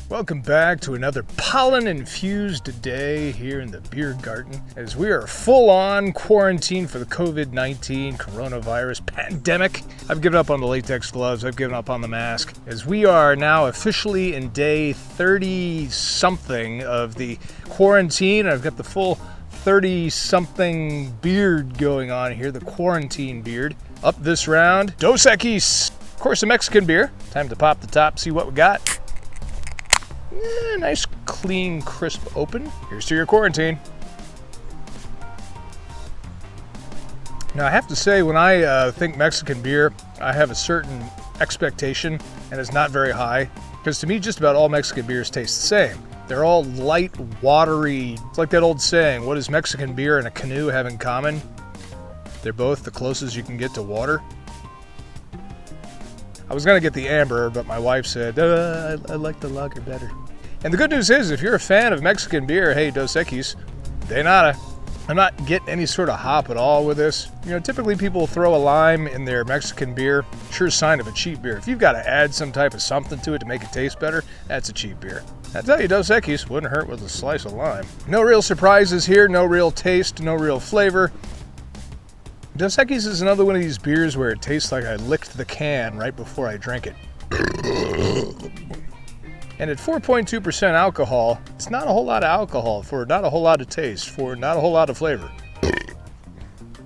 Welcome back to another pollen-infused day here in the beer garden as we are full-on quarantine for the COVID-19 coronavirus pandemic. I've given up on the latex gloves, I've given up on the mask, as we are now officially in day 30-something of the quarantine. I've got the full 30-something beard going on here, the quarantine beard. Up this round, Dos Equis, of course a Mexican beer. Time to pop the top, see what we got. Nice, clean, crisp open. Here's to your quarantine. Now, I have to say, when I think Mexican beer, I have a certain expectation, and it's not very high, because to me, just about all Mexican beers taste the same. They're all light, watery. It's like that old saying, what does Mexican beer and a canoe have in common? They're both the closest you can get to water. I was going to get the amber, but my wife said, I like the lager better. And the good news is, if you're a fan of Mexican beer, hey, Dos Equis, de nada. I'm not getting any sort of hop at all with this. You know, typically people throw a lime in their Mexican beer. Sure sign of a cheap beer. If you've got to add some type of something to it to make it taste better, that's a cheap beer. I tell you, Dos Equis wouldn't hurt with a slice of lime. No real surprises here, no real taste, no real flavor. Dos Equis is another one of these beers where it tastes like I licked the can right before I drank it. And at 4.2% alcohol, it's not a whole lot of alcohol for not a whole lot of taste, for not a whole lot of flavor.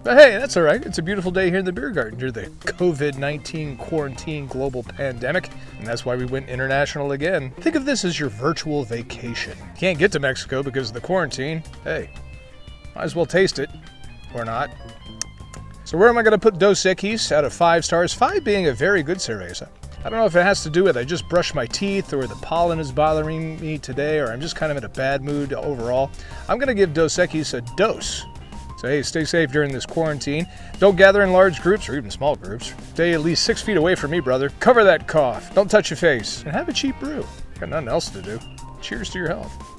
But hey, that's all right. It's a beautiful day here in the beer garden during the COVID-19 quarantine global pandemic, and that's why we went international again. Think of this as your virtual vacation. You can't get to Mexico because of the quarantine. Hey, might as well taste it, or not. So where am I going to put Dos Equis out of 5 stars? 5 being a very good cerveza. I don't know if it has to do with I just brushed my teeth or the pollen is bothering me today or I'm just kind of in a bad mood overall. I'm going to give Dos Equis a dose. So hey, stay safe during this quarantine. Don't gather in large groups or even small groups. Stay at least 6 feet away from me, brother. Cover that cough. Don't touch your face. And have a cheap brew. Got nothing else to do. Cheers to your health.